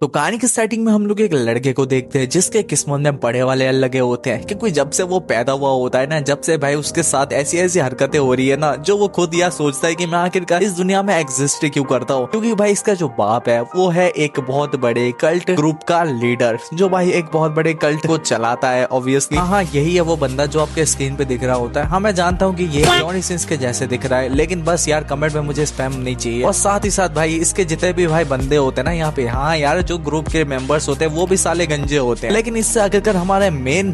तो कहानी की स्टार्टिंग में हम लोग एक लड़के को देखते हैं जिसके किस्मत में बड़े वाले लगे होते हैं, क्योंकि जब से वो पैदा हुआ होता है ना, जब से भाई उसके साथ ऐसी ऐसी हरकतें हो रही है ना, जो वो खुद यह सोचता है कि मैं आखिरकार इस दुनिया में एग्जिस्ट क्यों करता हूँ। क्योंकि भाई इसका जो बाप है वो है एक बहुत बड़े कल्ट ग्रुप का लीडर, जो भाई एक बहुत बड़े कल्ट को चलाता है। ऑब्वियसली हाँ यही है वो बंदा जो आपके स्क्रीन पे दिख रहा होता है। हाँ मैं जानता हूँ कि ये जॉनी सिंस के जैसे दिख रहा है, लेकिन बस यार कमेंट में मुझे स्पैम नहीं चाहिए। और साथ ही साथ भाई इसके जितने भी भाई बंदे होते हैं ना यहाँ पे, हाँ यार जो ग्रुप के मेंबर्स होते हैं वो भी साले गंजे होते हैं। लेकिन इससे आखिरकार हमारे मेन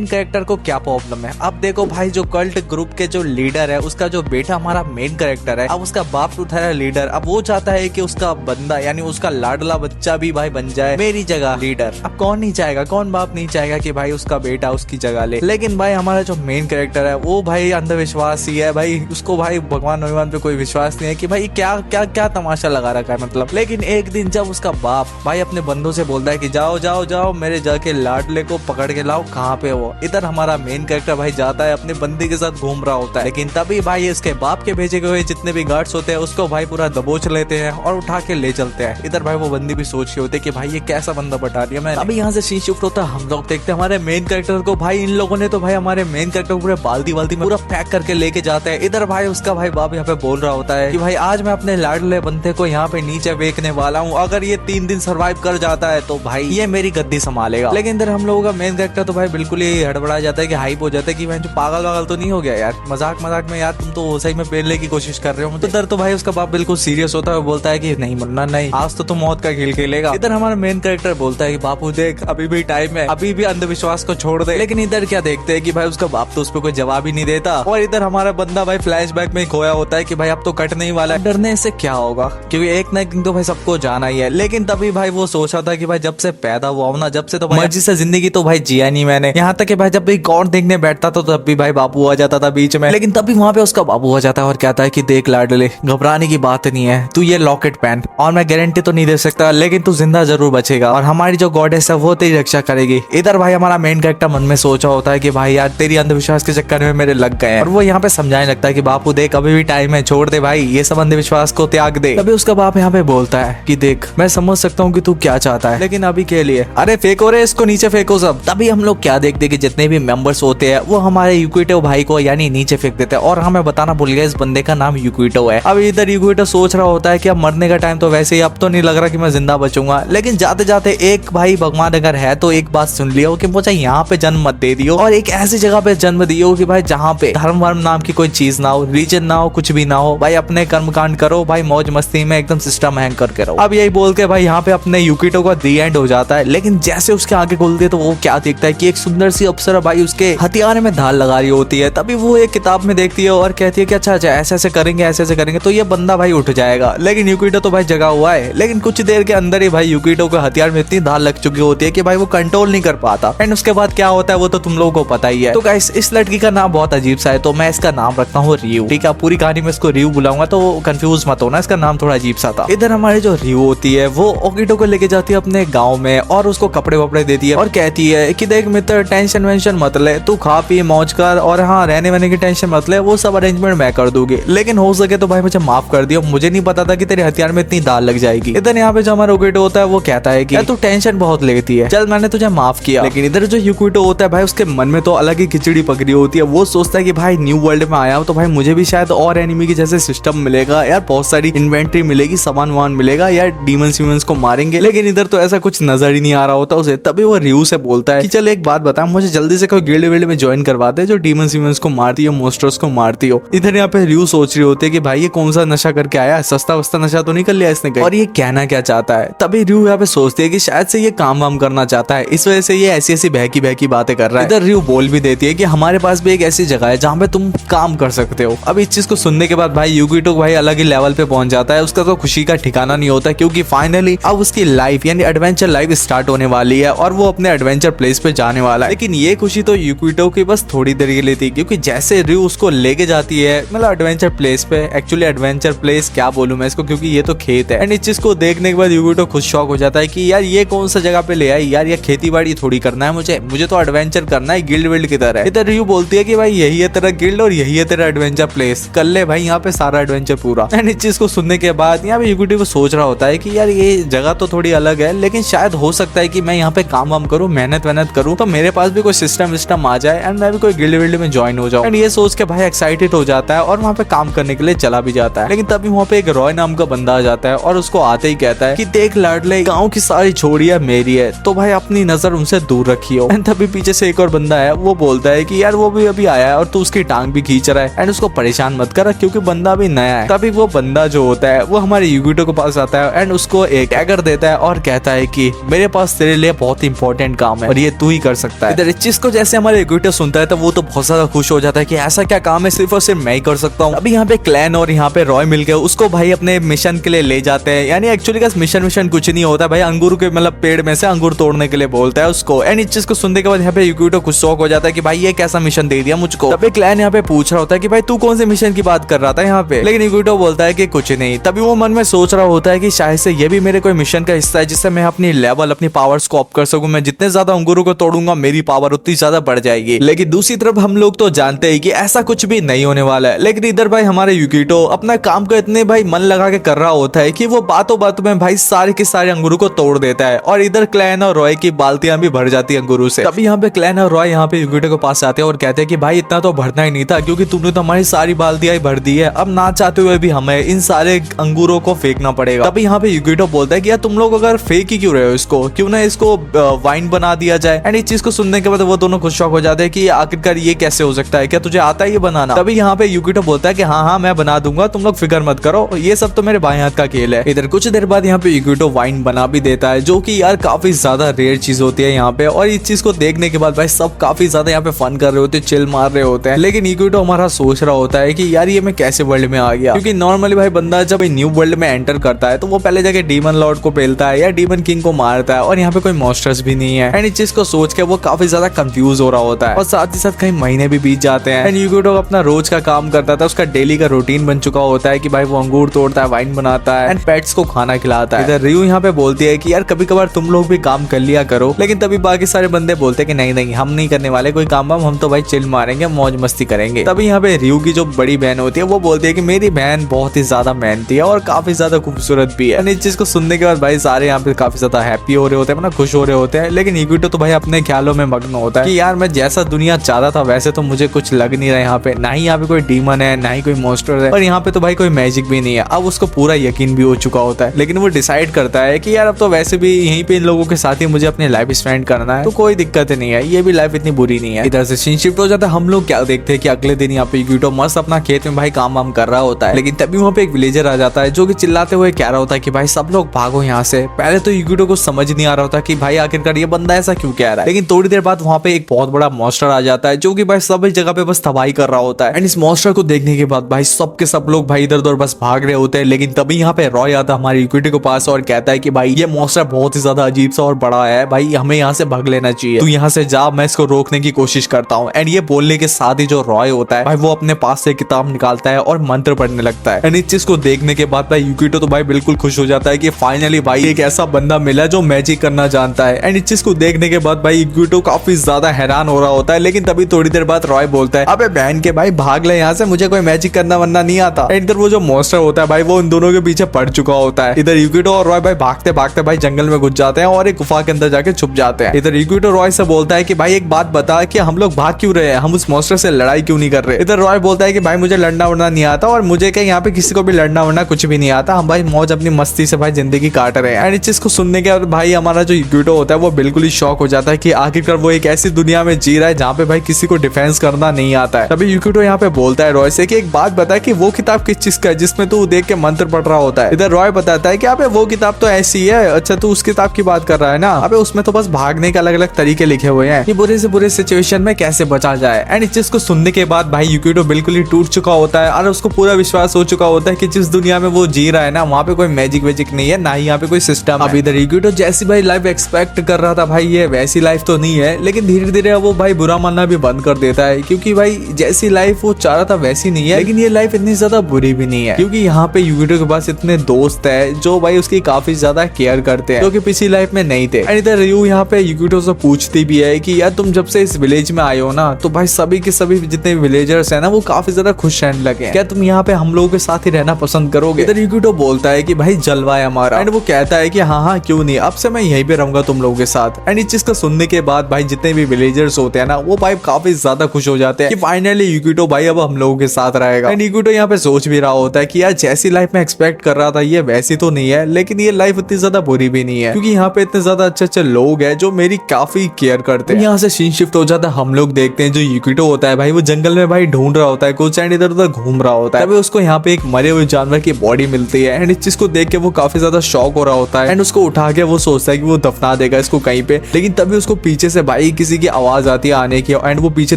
कैरेक्टर को क्या प्रॉब्लम है। अब देखो भाई जो कल्ट ग्रुप के जो लीडर है उसका जो बेटा हमारा मेन कैरेक्टर है, अब उसका बाप तो था लीडर, अब वो चाहता है कि उसका बंदा यानी उसका लाडला बच्चा भी भाई बन जाए मेरी जगह लीडर। अब कौन नहीं चाहेगा, कौन बाप नहीं चाहेगा कि भाई उसका बेटा उसकी जगह ले। लेकिन भाई हमारा जो मेन कैरेक्टर है वो भाई अंधविश्वास ही है भाई, उसको भाई भगवान पे कोई विश्वास नहीं है कि भाई क्या क्या क्या तमाशा लगा रखा है मतलब। लेकिन एक दिन जब उसका बाप भाई अपने बंदों से बोलता है कि जाओ जाओ जाओ मेरे जाके लाडले को पकड़ के लाओ, कहाँ पे वो, इधर हमारा मेन कैरेक्टर भाई जाता है अपने बंदी के साथ घूम रहा होता है। लेकिन तभी भाई इसके बाप के भेजे हुए जितने भी गार्ड्स होते हैं उसको भाई पूरा दबोच लेते हैं और उठा के ले चलते हैं। इधर भाई वो बंदी भी सोच रही होती है कि भाई ये कैसा बंदा बता दिया मैं। अभी यहाँ से सीन शिफ्ट होता है, हम लोग देखते हैं हमारे मेन कैरेक्टर को। भाई इन लोगों ने तो भाई हमारे मेन कैरेक्टर को पूरे बाल्टी में पूरा पैक करके लेके जाते हैं। इधर भाई उसका भाई बाप यहाँ पे बोल रहा होता है कि भाई आज मैं अपने लाडले बंदे को यहाँ पे नीचे बेचने वाला हूँ, अगर ये 3 दिन सर्वाइव कर जाता है तो भाई ये मेरी गद्दी संभालेगा। लेकिन इधर हम लोगों का मेन कैरेक्टर तो भाई बिल्कुल ही हड़बड़ा जाता है कि हाइप हो जाता है कि भाई जो पागल तो नहीं हो गया यार, मजाक में यार तुम तो सही में पेलने की कोशिश कर रहे हो। तो इधर तो भाई उसका बाप बिल्कुल सीरियस होता है, बोलता है कि नहीं मुन्ना नहीं, आज तो तुम मौत का खेल खेलेगा। इधर हमारा मेन कैरेक्टर बोलता है कि बापू देख अभी भी टाइम है, अभी भी अंधविश्वास को छोड़ दे। लेकिन इधर क्या देखते हैं कि भाई उसका बाप तो उस पर कोई जवाब ही नहीं देता। और इधर हमारा बंदा भाई फ्लैशबैक में खोया होता है कि भाई अब तो कट नहीं वाला है, डरने से क्या होगा, क्योंकि एक ना एक दिन तो भाई सबको जाना ही है। लेकिन तभी भाई वो सोचा था कि भाई जब से पैदा हुआ हूं ना, जब से तो मर्जी से जिंदगी तो भाई जिया नहीं मैंने। यहाँ तक कि भाई जब भी गॉड देखने बैठता था तो तब भी भाई बापू आ जाता था बीच में। लेकिन तभी वहाँ पे उसका बापू आ जाता है और कहता है कि देख लाडले घबराने की बात नहीं है, तू ये लॉकेट पहन, और मैं गारंटी तो नहीं दे सकता लेकिन तू जिंदा जरूर बचेगा और हमारी जो गॉडेस है वो तेरी रक्षा करेगी। इधर भाई हमारा मेन कैरेक्टर मन में सोचा होता है कि भाई यार तेरी अंधविश्वास के चक्कर में मेरे लग गए हैं। और वो यहाँ पे समझाने लगता है कि बापू देख अभी भी टाइम है, छोड़ दे भाई ये सब अंधविश्वास को त्याग दे। तभी उसका बाप यहाँ पे बोलता है कि देख मैं समझ सकता हूँ कि तू क्या चाहता है, लेकिन अभी के लिए अरे फेंको रे इसको नीचे फेंको सब। तभी हम लोग क्या देखते कि जितने भी मेंबर्स होते हैं वो हमारे यूक्विटो भाई को यानी नीचे फेंक देते हैं। और हमें बताना भूल गया इस बंदे का नाम यूक्विटो है। अब इधर यूक्विटो सोच रहा होता है कि अब मरने का टाइम तो वैसे ही, अब तो नहीं लग रहा कि मैं जिंदा बचूंगा। लेकिन जाते जाते एक भाई भगवान अगर है तो एक बात सुन लियो कि मुझे यहाँ पे जन्म मत दे दियो और एक ऐसी जगह पे जन्म दियो कि भाई जहाँ पे धर्म वर्म नाम की कोई चीज ना हो, रिलीजन ना हो, कुछ भी ना हो। भाई अपने कर्म कांड करो भाई, मौज मस्ती में एकदम सिस्टम हैंग करके रहो। अब यही बोल के भाई यहाँ पे अपने यूक्विटो का दी एंड हो जाता है। लेकिन जैसे उसके आगे खोलते है तो वो क्या देखता है कि एक सुंदर सी अप्सरा भाई उसके हथियार में धार लगा रही होती है। तभी वो एक किताब में देखती है और कहती है कि अच्छा ऐसे ऐसे करेंगे तो ये बंदा भाई उठ जाएगा। लेकिन यूक्विटो तो भाई जगा हुआ है। लेकिन कुछ देर के अंदर ही भाई यूक्विटो के हथियार में इतनी धार लग चुकी होती है कि भाई वो कंट्रोल नहीं कर पाता। एंड उसके बाद क्या होता है वो तो तुम लोगों को पता ही है। तो गाइस इस लड़की का नाम बहुत अजीब सा है, तो मैं इसका नाम रखता हूँ रियू। ठीक है, पूरी कहानी में इसको रियू बुलाऊंगा तो कंफ्यूज मत होना, इसका नाम थोड़ा अजीब सा था। इधर हमारी जो रियू होती है वो ओकिटो को लेके जाती है अपने गाँव में और उसको कपड़े वपड़े देती है और कहती है कि देख मित्र टेंशन वेंशन मत ले, तू खा पी मौज कर, और हाँ रहने वहने की टेंशन मत ले, वो सब अरेंजमेंट मैं कर दूंगी। लेकिन हो सके तो भाई मुझे माफ कर दियो, मुझे नहीं पता था कि तेरे हथियार में इतनी दाल लग जाएगी। इधर यहाँ पे जो हमारा ओकिटो होता है वो कहता है कि तू टेंशन बहुत लेती है, चल मैंने तुझे माफ किया। लेकिन इधर जो यूक्विटो होता है भाई उसके मन में तो अलग ही खिचड़ी पकड़ी होती है। वो सोचता है कि भाई न्यू वर्ल्ड में आया हूँ तो भाई मुझे भी शायद और एनिमी के जैसे सिस्टम मिलेगा यार, बहुत सारी इन्वेंट्री मिलेगी, सामान वामान मिलेगा यार, डीमंस को मारेंगे। लेकिन इधर तो ऐसा कुछ नजर ही नहीं आ रहा होता उसे। तभी वो रियू से बोलता है कि चल एक बात बता, मुझे जल्दी से कोई गिल्ड विल्ड में ज्वाइन करवा दे जो डीमंस को मारती हो, मोस्टर्स को मारती हो। इधर यहाँ पे रियू सोच रही होती है कि भाई ये कौन सा नशा करके आया, सस्ता वस्ता नशा तो नहीं कर लिया इसने कहीं, और ये कहना क्या चाहता है। तभी रियू यहाँ पे सोचती है कि शायद से ये काम वाम करना चाहता है, इस वजह से ये ऐसी ऐसी बहकी बातें कर रहा है। इधर रियू बोल भी देती है कि हमारे पास भी एक ऐसी जगह है जहाँ पे तुम काम कर सकते हो। अब इस चीज को सुनने के बाद भाई यूक्विटो भाई अलग ही लेवल पे पहुंच जाता है। उसका तो खुशी का ठिकाना नहीं होता क्योंकि फाइनली अब उसकी लाइफ यानी एडवेंचर लाइफ स्टार्ट होने वाली है और वो अपने एडवेंचर प्लेस पे जाने वाला है। लेकिन ये खुशी तो यूक्विटो की बस थोड़ी देर के लिए थी, क्योंकि जैसे रियू उसको लेके जाती है मतलब एडवेंचर प्लेस पे, एक्चुअली एडवेंचर प्लेस क्या बोलूं मैं इसको क्योंकि ये तो खेत है। एंड इस चीज को देखने के बाद यूक्विटो खुद शॉक हो जाता है कि यार ये कौन सा जगह पे ले आई यार, ये खेती बाड़ी थोड़ी करना है मुझे तो एडवेंचर करना है, गिल्ड विल्ड की तरह। इधर रियू बोलती है कि भाई यही है तेरा गिल्ड और यही है तेरा एडवेंचर प्लेस, कर ले भाई यहाँ पे सारा एडवेंचर पूरा। एंड इस चीज को सुनने के बाद यहाँ पे यूक्विटो सोच रहा होता है कि यार ये जगह जगह तो थोड़ी अलग है, लेकिन शायद हो सकता है कि मैं यहाँ पे काम वाम करूँ, मेहनत करूँ, तो मेरे पास भी कोई सिस्टम विस्टम आ जाए एंड मैं भी कोई गिल्ड विल्ड में ज्वाइन हो जाऊँ। एंड ये सोच के भाई एक्साइटेड हो जाता है और वहाँ पे काम करने के लिए चला भी जाता है। लेकिन तभी वहाँ पे एक रॉय नाम का बंदा आ जाता है और उसको आते ही कहता है कि देख लाडले, गाँव की सारी छोड़ियां मेरी है, तो भाई अपनी नजर उनसे दूर रखियो। एंड तभी पीछे से एक और बंदा है, वो बोलता है कि यार वो भी अभी आया है और तू उसकी टांग भी खींच रहा है एंड उसको परेशान मत कर क्योंकि बंदा भी नया है। तभी वो बंदा जो होता है वो हमारे युगिटो के पास आता है एंड उसको एक टैगर देता है और कहता है कि मेरे पास तेरे लिए बहुत इंपॉर्टेंट काम है और ये तू ही कर सकता है। इधर इस चीज को जैसे हमारे युगिटो सुनता है तो वो तो बहुत ज्यादा खुश हो जाता है कि ऐसा क्या काम है, सिर्फ और सिर्फ मैं ही कर सकता हूँ। अभी यहाँ पे क्लैन और यहाँ पे रॉय मिलकर उसको भाई अपने मिशन के लिए ले जाते हैं। यानी एक्चुअली का मिशन कुछ नहीं होता भाई, अंगूर के मतलब पेड़ में से अंगूर तोड़ने के लिए बोलता है उसको। एंड इस चीज को सुनने के बाद यहाँ पे युगिटो कुछ शौक हो जाता है कि भाई ये कैसा मिशन दे दिया मुझको। तभी क्लैन यहाँ पे पूछ रहा होता है कि भाई तू कौन से मिशन की बात कर रहा था यहाँ पे, लेकिन युगिटो बोलता है कि कुछ नहीं। तभी वो मन में सोच रहा होता है कि शायद से ये भी मेरे कोई मिशन का हिस्सा है जिससे मैं अपनी लेवल, अपनी पावर्स को अप कर सकूं। मैं जितने ज्यादा अंगूरों को तोड़ूंगा मेरी पावर उतनी ज्यादा बढ़ जाएगी। लेकिन दूसरी तरफ हम लोग तो जानते हैं कि ऐसा कुछ भी नहीं होने वाला है। लेकिन इधर भाई हमारे युगिटो अपना काम को इतने भाई मन लगा के कर रहा होता है कि वो बातों बातों में भाई सारे के सारे अंगूरों को तोड़ देता है और इधर क्लैन और रॉय की बाल्टियां भी भर जाती है अंगूरों से। तभी यहाँ पे क्लैन और रॉय यहाँ पे युगिटो के पास आते हैं और कहते हैं कि भाई इतना तो भरना ही नहीं था क्योंकि तुमने तो हमारी सारी बाल्टियां ही भर दी है, अब ना चाहते हुए भी हमें इन सारे अंगूरों को फेंकना पड़ेगा। तभी यहाँ पे युगिटो बोलता है कि यार तुम लोग अगर फेंक ही क्यों रहे हो इसको, क्यों ना इसको वाइन बना दिया जाए। एंड इस चीज को सुनने के बाद वो दोनों खुश शौक हो जाते हैं कि आखिरकार ये कैसे हो सकता है, क्या तुझे आता है ये बनाना। तभी यहाँ पे युगिटो बोलता है कि हाँ मैं बना दूंगा, तुम लोग फिक्र मत करो, ये सब तो मेरे बाएं हाथ का खेल है। इधर कुछ देर बाद यहाँ पे युगिटो वाइन बना भी देता है जो कि यार काफी ज्यादा रेयर चीज होती है यहाँ पे। और इस चीज को देखने के बाद भाई सब काफी ज्यादा यहाँ पे फन कर रहे होते हैं, चिल मार रहे होते हैं। लेकिन युगिटो हमारा सोच रहा होता है कि यार ये मैं कैसे वर्ल्ड में आ गया, क्योंकि नॉर्मली भाई बंदा जब न्यू वर्ल्ड में एंटर करता है तो वो पहले जाके डीमन लॉर्ड को पेलता है या डीमन किंग को मारता है और यहाँ पे कोई मॉन्स्टर्स भी नहीं है। एंड इस चीज को सोच के वो काफी ज्यादा कंफ्यूज हो रहा होता है और साथ ही साथ कई महीने भी बीत जाते हैं। एंड युगिटो अपना रोज का काम करता था, उसका डेली का रूटीन बन चुका होता है कि भाई वो अंगूर तोड़ता है, वाइन बनाता है एंड पेट्स को खाना खिलाता है। इधर रियू यहाँ पे बोलती है कि यार कभी कभार तुम लोग भी काम कर लिया करो, लेकिन तभी बाकी सारे बंदे बोलते हैं कि नहीं हम नहीं करने वाले कोई काम, हम तो भाई चिल मारेंगे, मौज मस्ती करेंगे। तभी यहाँ पे रियू की जो बड़ी बहन होती है वो बोलती है कि मेरी बहन बहुत ही ज्यादा मेहनती है और काफी ज्यादा खूबसूरत भी है। इस चीज को सुनने के बाद भाई सारे यहाँ पे काफी ज्यादा हैप्पी हो रहे होते हैं, खुश हो रहे होते हैं। लेकिन युगिटो तो भाई अपने ख्यालों में मग्न होता है कि यार मैं जैसा दुनिया चाहता था वैसे तो मुझे कुछ लग नहीं रहा यहाँ पे, ना ही यहाँ पे कोई डीमन है, ना ही कोई मॉन्स्टर है और यहाँ पे तो भाई कोई मैजिक भी नहीं है। अब उसको पूरा यकीन भी हो चुका होता है, लेकिन वो डिसाइड करता है कि यार अब तो वैसे भी यहीं पे इन लोगों के साथ ही मुझे अपनी लाइफ स्पेंड करना है, तो कोई दिक्कत नहीं है, ये भी लाइफ इतनी बुरी नहीं है। इधर से सीन शिफ्ट हो जाता है। हम लोग क्या देखते हैं कि अगले दिन यहाँ पे युगिटो मस्त अपना खेत में भाई काम वाम कर रहा होता है। लेकिन तभी वहाँ पे एक विलेजर आ जाता है जो कि चिल्लाते हुए कह रहा होता है कि भाई सब लोग भागो यहाँ से। पहले तो युगिटो को समझ नहीं आ रहा होता कि भाई आखिरकार ये बंदा ऐसा क्यों कह रहा है, लेकिन थोड़ी देर बाद वहाँ पे एक बहुत बड़ा मॉन्स्टर आ जाता है जो कि भाई सब जगह पे बस तबाही कर रहा होता है। एंड इस मॉन्स्टर को देखने के बाद भाई सब के सब लोग भाई इधर उधर बस भाग रहे होते हैं। लेकिन तभी यहाँ पे रॉय आता है हमारे युगिटो के पास और कहता है कि भाई ये मॉन्स्टर बहुत ही ज्यादा अजीब सा और बड़ा है, भाई हमें यहाँ से भाग लेना चाहिए, तू यहाँ से जा, मैं इसको रोकने की कोशिश करता हूँ। एंड ये बोलने के साथ ही जो रॉय होता है भाई वो अपने पास से किताब निकालता है और मंत्र पढ़ने लगता है। एंड इस चीज को देखने के बाद भाई युगिटो तो भाई बिल्कुल खुश हो जाता है कि फाइनली भाई एक ऐसा बंदा मिला जो मैजिक करना जानता है। एंड इस चीज को देखने के बाद भाई युगिटो काफी ज्यादा हैरान हो रहा होता है। लेकिन तभी थोड़ी देर बाद रॉय बोलता है अबे बहन के भाई भाग ले यहाँ से, मुझे कोई मैजिक करना वरना नहीं आता। इधर वो जो मॉन्स्टर होता है भाई वो उन दोनों के पीछे पड़ चुका होता है। इधर युगिटो और रॉय भाई भागते भागते भाई जंगल में घुस जाते हैं और एक गुफा के अंदर जाके छुप जाते हैं। इधर युगिटो रॉय से बोलता है कि भाई एक बात बता कि हम लोग भाग क्यों रहे हैं, हम उस मॉन्स्टर से लड़ाई क्यों नहीं कर रहे। इधर रॉय बोलता है कि भाई मुझे लड़ना वड़ना नहीं आता और मुझे क्या यहाँ पे किसी को भी लड़ना वड़ना कुछ भी नहीं आता, हम भाई मौज अपनी मस्ती से भाई जिंदगी काट रहे हैं। एंड इस चीज को सुनने के बाद भाई हमारा जो युगिटो होता है वो बिल्कुल ही शॉक हो जाता है कि आखिरकार वो एक ऐसी दुनिया में जी रहा है जहाँ पे भाई किसी को डिफेंस करना नहीं आता है। तभी युगिटो यहाँ पे बोलता है रॉय से कि एक बात बता कि वो किताब किस चीज का है जिसमें तू देख के मंत्र पढ़ रहा होता है। इधर रॉय बताता है कि अबे वो किताब तो ऐसी है, अच्छा तू उस किताब की बात कर रहा है ना, अबे उसमें तो बस भागने के अलग अलग तरीके लिखे हुए हैं, ये बुरे से बुरे सिचुएशन में कैसे बचा जाए। एंड इस चीज को सुनने के बाद भाई युगिटो बिल्कुल ही टूट चुका होता है और उसको पूरा विश्वास हो चुका होता है कि जिस दुनिया में वो जी रहा है ना वहाँ पे कोई मैजिक वेजिक नहीं है, ना ही यहाँ पे कोई सिस्टम। अब इधर युगिटो जैसी भाई लाइफ एक्सपेक्ट कर रहा था भाई ये वैसी लाइफ तो नहीं है, लेकिन धीरे धीरे वो भाई बुरा मानना भी बंद कर देता है क्योंकि भाई जैसी लाइफ वो चाह रहा था वैसी नहीं है। लेकिन ये लाइफ इतनी ज्यादा बुरी भी नहीं है क्योंकि यहाँ पे युगिटो के पास इतने दोस्त है जो भाई उसकी काफी ज्यादा केयर करते हैं जो कि पिछली लाइफ में नहीं थे। एंड इधर रियू यहाँ पे युगिटो से पूछती भी है कि यार तुम जब से इस विलेज में आए हो ना तो भाई सभी के सभी जितने विलेजर्स है ना वो काफी ज्यादा खुश रहने लगे, क्या तुम यहाँ पे हम लोगों के साथ ही रहना पसंद करोगे। इधर युगिटो बोलता है कि भाई जलवा है हमारा। एंड वो कहता है कि हाँ हाँ क्यों नहीं, अब से मैं यहीं पे रहूंगा तुम लोगों के साथ। एंड इस चीज को सुनने के बाद भाई जितने भी विलेजर्स होते हैं ना वो भाई काफी ज्यादा खुश हो जाते हैं कि फाइनली यूकिटो भाई अब हम लोगों के साथ रहेगा। एंड यूकिटो यहाँ पे सोच भी रहा होता है कि यार जैसी लाइफ में एक्सपेक्ट कर रहा था ये वैसी तो नहीं है, लेकिन ये लाइफ इतनी ज्यादा बुरी भी नहीं है क्योंकि यहाँ पे इतने ज्यादा अच्छे अच्छे लोग हैं जो मेरी काफी केयर करते हैं। यहाँ से सीन शिफ्ट हो जाता है, हम लोग देखते हैं जो यूकिटो होता है भाई वो जंगल में भाई ढूंढ रहा होता है कुछ एंड इधर उधर घूम रहा होता है। तभी उसको यहाँ पे एक मरे हुए जानवर की बॉडी मिलती है एंड इस चीज को देख के वो काफी ज्यादा शॉक हो रहा होता है एंड उसको उठा के वो सोचता है कि वो दफना देगा इसको कहीं पे। लेकिन तभी उसको पीछे से भाई किसी की आवाज आती है आने की एंड वो पीछे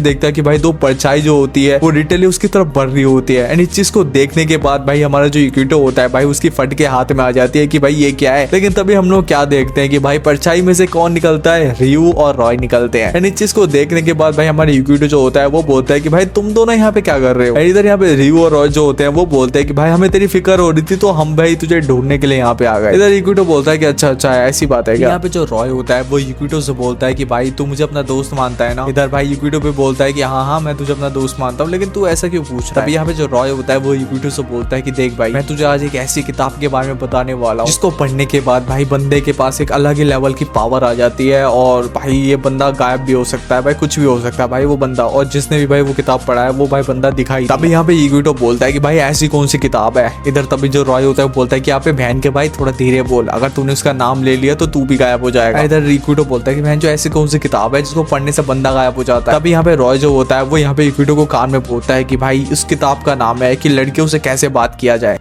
देखता है कि भाई दो परछाई जो होती है वो लिटरली उसकी तरफ बढ़ रही होती है। एंड इस चीज को देखने के बाद भाई हमारा जो यूकिटो होता है भाई उसकी फट के हाथ में आ जाती है कि भाई ये क्या है। लेकिन तभी हम लोग क्या देखते हैं कि भाई परछाई में से कौन निकलता है, रियू और रॉय निकलते हैं। एंड इस चीज को देखने के बाद भाई हमारे यूकिटो जो होता है वो बोलता है कि भाई तुम दोनों यहाँ पे क्या कर रहे हो। इधर यहाँ पे रियू और रॉय जो होते हैं वो बोलते हैं कि भाई हमें तेरी फिक्र हो रही थी तो हम भाई तुझे ढूंढने के लिए यहाँ पे आ गए। इधर यूकिटो बोलता है कि अच्छा अच्छा ऐसी बात है। यहाँ पे जो रॉय होता है वो यूकिटो से बोलता है कि भाई तू मुझे अपना दोस्त मानता है ना। इधर भाई यूकिटो पे बोलता है कि हाँ हाँ मैं तुझे अपना दोस्त मानता हूँ, लेकिन तू ऐसा क्यों पूछ रहा है। यहाँ पे जो रॉय होता है वो यूकिटो से बोलता है कि देख भाई मैं तुझे आज एक ऐसी किताब के बारे में बताने वाला हूँ जिसको पढ़ने के बाद भाई बंदे के पास एक अलग ही लेवल की पावर आ जाती है और भाई ये बंदा गायब भी हो सकता है, भाई कुछ भी हो सकता है भाई वो बंदा, और जिसने भी भाई वो किताब पढ़ा है वो भाई बंदा दिखाई। तभी यहाँ पे यूकिटो बोलता है कि भाई ऐसी कौन सी किताब है। इधर तभी जो रॉय होता है वो बोलता है कि यहाँ पे बहन के भाई थोड़ा धीरे बोल, अगर तूने उसका नाम ले लिया तो तू भी गायब हो जाएगा। इधर यूकिटो बोलता है कि बहन जो ऐसी कौन सी किताब है जिसको पढ़ने से बंदा गायब हो जाता है। तभी यहाँ पे रॉय जो होता है वो यहाँ पे यूकिटो को कान में बोलता है कि भाई इस किताब का नाम है कि लड़कियों से कैसे बात किया जाए।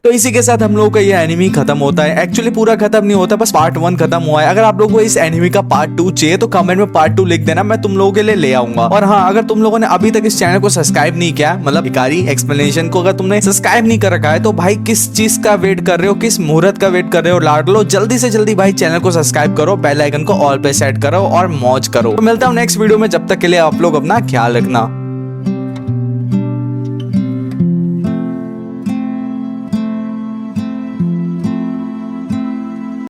तो इसी के साथ हम लोगों का ये एनिमी खत्म होता है। एक्चुअली पूरा खत्म नहीं होता, बस पार्ट 1 खत्म हुआ है। अगर आप लोगों को इस एनिमी का पार्ट 2 चाहिए तो कमेंट में पार्ट 2 लिख देना, मैं तुम लोगों के लिए ले आऊंगा। और हाँ अगर तुम लोगों ने अभी तक इस चैनल को सब्सक्राइब नहीं किया, मतलब हिकारी एक्सप्लेनेशन को अगर तुमने सब्सक्राइब नहीं कर रखा है तो भाई किस चीज का वेट कर रहे हो, किस मुहूर्त का वेट कर रहे हो, लाड लो जल्दी से जल्दी भाई चैनल को सब्सक्राइब करो, बेल आइकन को ऑल पे सेट करो और मौज करो। तो मिलता हूँ नेक्स्ट वीडियो में, जब तक के लिए आप लोग अपना ख्याल रखना।